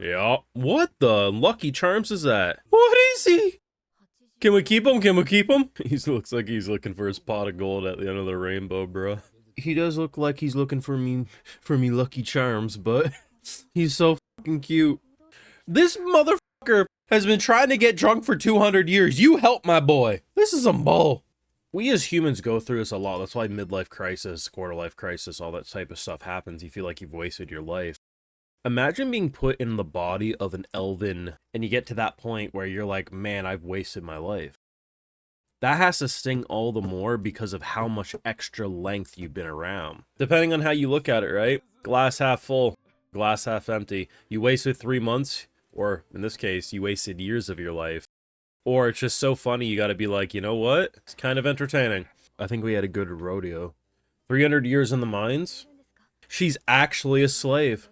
Yeah. What the Lucky Charms is that? What is he? Can we keep him? Can we keep him? He looks like he's looking for his pot of gold at the end of the rainbow, bro. He does look like he's looking for me Lucky Charms, but he's so fucking cute. This motherfucker has been trying to get drunk for 200 years. You help my boy. This is some bull. We as humans go through this a lot. That's why midlife crisis, quarter life crisis, all that type of stuff happens. You feel like you've wasted your life. Imagine being put in the body of an elven and you get to that point where you're like, man, I've wasted my life. That has to sting all the more because of how much extra length you've been around. Depending on how you look at it, right? Glass half full, glass half empty. You wasted 3 months, or in this case, you wasted years of your life. Or it's just so funny you gotta be like, you know what? It's kind of entertaining. I think we had a good rodeo. 300 years in the mines? She's actually a slave.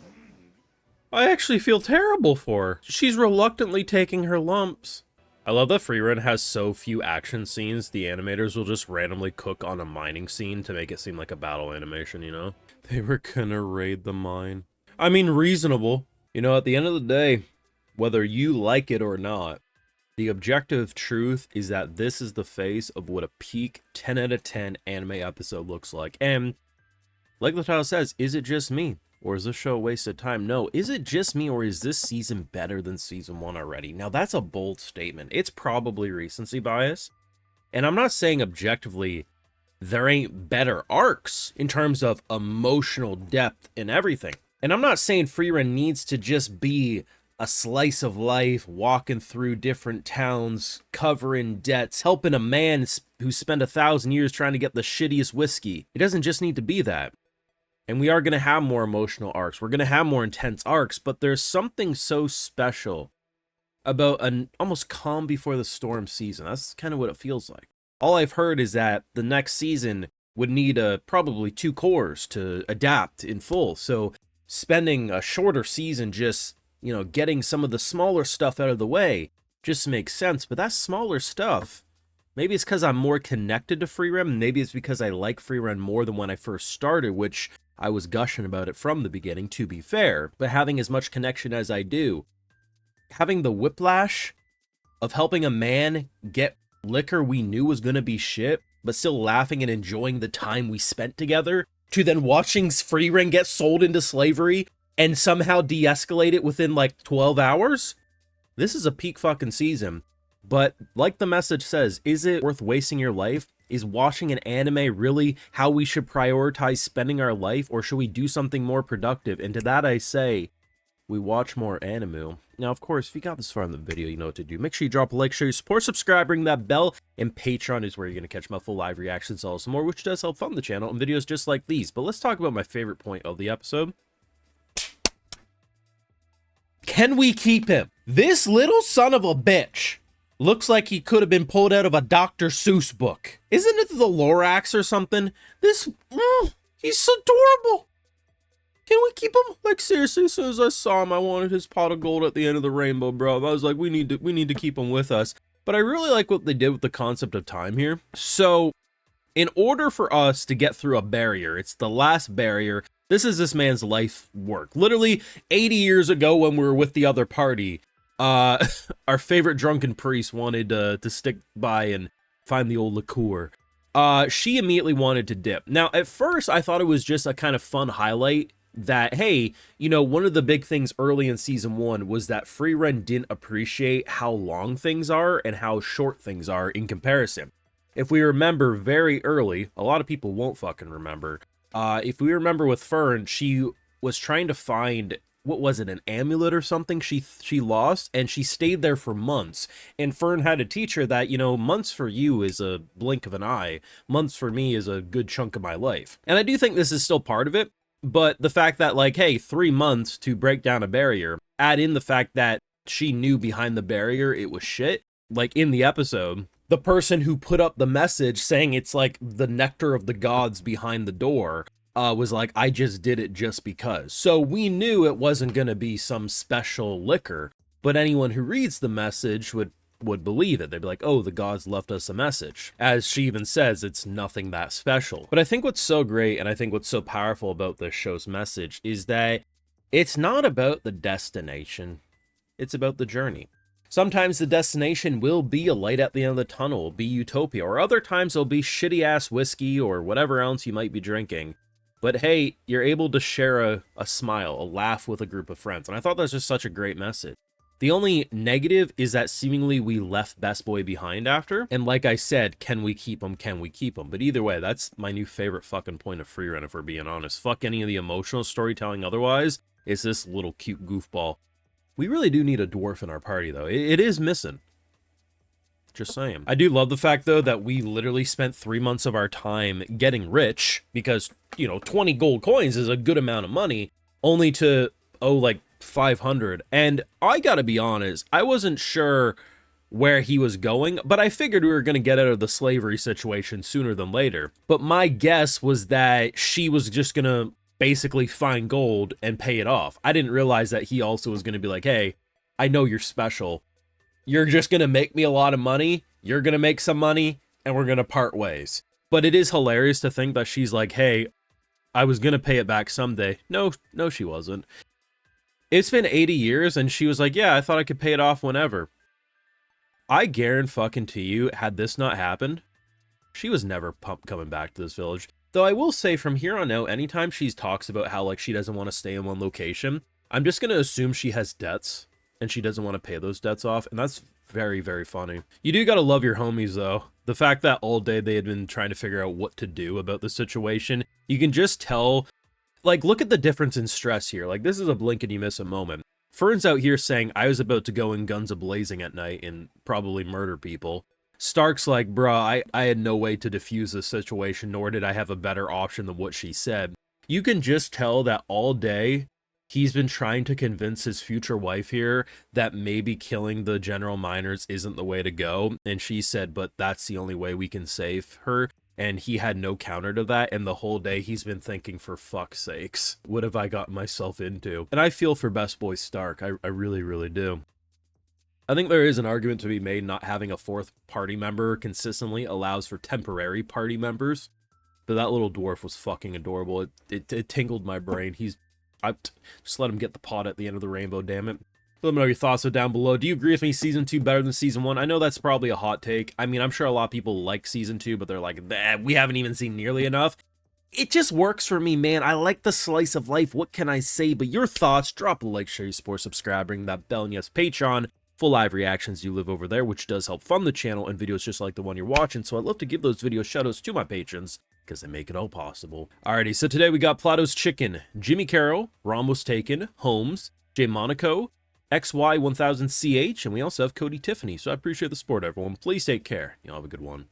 I actually feel terrible for her. She's reluctantly taking her lumps. I love that Frieren has so few action scenes, the animators will just randomly cook on a mining scene to make it seem like a battle animation, you know? They were gonna raid the mine. I mean, reasonable. You know, at the end of the day, whether you like it or not, the objective truth is that this is the face of what a peak 10 out of 10 anime episode looks like. And like the title says, is it just me? Or is this show a waste of time? No. Is it just me, or is this season better than season 1 already? Now, that's a bold statement. It's probably recency bias. And I'm not saying objectively there ain't better arcs in terms of emotional depth and everything. And I'm not saying Frieren needs to just be a slice of life, walking through different towns, covering debts, helping a man who spent 1,000 years trying to get the shittiest whiskey. It doesn't just need to be that. And we are going to have more emotional arcs. We're going to have more intense arcs, but there's something so special about an almost calm before the storm season. That's kind of what it feels like. All I've heard is that the next season would need probably 2 cores to adapt in full. So spending a shorter season just, you know, getting some of the smaller stuff out of the way just makes sense. But that smaller stuff, maybe it's because I'm more connected to Frieren. Maybe it's because I like Frieren more than when I first started, which I was gushing about it from the beginning, to be fair. But having as much connection as I do, having the whiplash of helping a man get liquor we knew was going to be shit, but still laughing and enjoying the time we spent together, to then watching Frieren get sold into slavery and somehow de-escalate it within like 12 hours? This is a peak fucking season. But like the message says, is it worth wasting your life? Is watching an anime really how we should prioritize spending our life, or should we do something more productive? And to that I say, we watch more anime. Now, of course, if you got this far in the video, you know what to do. Make sure you drop a like, show your support, subscribe, ring that bell, and Patreon is where you're going to catch my full live reactions, all some more, which does help fund the channel and videos just like these. But let's talk about my favorite point of the episode. Can we keep him? This little son of a bitch looks like he could have been pulled out of a Dr. Seuss book. Isn't it the Lorax or something? This, he's so adorable. Can we keep him? Like, seriously, as soon as I saw him, I wanted his pot of gold at the end of the rainbow, bro. I was like, we need to keep him with us. But I really like what they did with the concept of time here. So, in order for us to get through a barrier, it's the last barrier. This is this man's life work. Literally 80 years ago when we were with the other party, our favorite drunken priest wanted to stick by and find the old liqueur. She immediately wanted to dip. Now, at first, I thought it was just a kind of fun highlight that, hey, you know, one of the big things early in season 1 was that Frieren didn't appreciate how long things are and how short things are in comparison. If we remember very early, a lot of people won't fucking remember. If we remember with Fern, she was trying to find, what was it, an amulet or something she lost, and she stayed there for months. And Fern had to teach her that, you know, months for you is a blink of an eye. Months for me is a good chunk of my life. And I do think this is still part of it, but the fact that, like, hey, 3 months to break down a barrier, add in the fact that she knew behind the barrier it was shit. Like, in the episode, the person who put up the message saying it's like the nectar of the gods behind the door was like, I just did it just because. So we knew it wasn't going to be some special liquor, but anyone who reads the message would believe it. They'd be like, oh, the gods left us a message. As she even says, it's nothing that special. But I think what's so great, and I think what's so powerful about this show's message is that It's not about the destination, it's about the journey. Sometimes the destination will be a light at the end of the tunnel, be utopia, or other times it'll be shitty-ass whiskey or whatever else you might be drinking. But hey, you're able to share a smile, a laugh with a group of friends, and I thought that's just such a great message. The only negative is that seemingly we left Best Boy behind after, and like I said, can we keep him, can we keep him? But either way, that's my new favorite fucking point of Frieren, if we're being honest. Fuck any of the emotional storytelling otherwise, it's this little cute goofball. We really do need a dwarf in our party, though. It is missing. Just saying. I do love the fact, though, that we literally spent 3 months of our time getting rich because, you know, 20 gold coins is a good amount of money, only to owe, like, 500. And I gotta be honest, I wasn't sure where he was going, but I figured we were going to get out of the slavery situation sooner than later. But my guess was that she was just going to basically find gold and pay it off. I didn't realize that he also was going to be like, hey, I know you're special. You're just going to make me a lot of money. You're going to make some money and we're going to part ways. But it is hilarious to think that she's like, hey, I was going to pay it back someday. No, she wasn't. It's been 80 years and she was like, yeah, I thought I could pay it off whenever. I guarantee you, had this not happened, she was never coming back to this village. Though I will say from here on out, anytime she talks about how like she doesn't want to stay in one location, I'm just going to assume she has debts and she doesn't want to pay those debts off. And that's very, very funny. You do got to love your homies though. The fact that all day they had been trying to figure out what to do about the situation. You can just tell, like, look at the difference in stress here. Like, this is a blink and you miss a moment. Fern's out here saying I was about to go in guns a-blazing at night and probably murder people. Stark's like, bruh, I had no way to defuse this situation, nor did I have a better option than what she said. You can just tell that all day he's been trying to convince his future wife here that maybe killing the general miners isn't the way to go. And she said, but that's the only way we can save her. And he had no counter to that, and the whole day he's been thinking, for fuck's sakes, what have I gotten myself into? And I feel for Best Boy Stark, I really, really do. I think there is an argument to be made not having a fourth party member consistently allows for temporary party members, but that little dwarf was fucking adorable. It tingled my brain. Just let him get the pot at the end of the rainbow, damn it. Let me know your thoughts down below. Do you agree with me, Season 2 better than Season 1? I know that's probably a hot take. I mean, I'm sure a lot of people like Season 2, but they're like, we haven't even seen nearly enough. It just works for me, man. I like the slice of life. What can I say? But your thoughts, drop a like, share your support, subscribe, ring that bell, and yes, Patreon. Full live reactions do live over there, which does help fund the channel and videos just like the one you're watching. So I'd love to give those video shoutouts to my patrons because they make it all possible. Alrighty, so today we got Plato's Chicken, Jimmy Carroll, Rom Was Taken, Holmes, Jay Monaco, XY1000CH, and we also have Cody Tiffany. So I appreciate the support, everyone. Please take care. Y'all have a good one.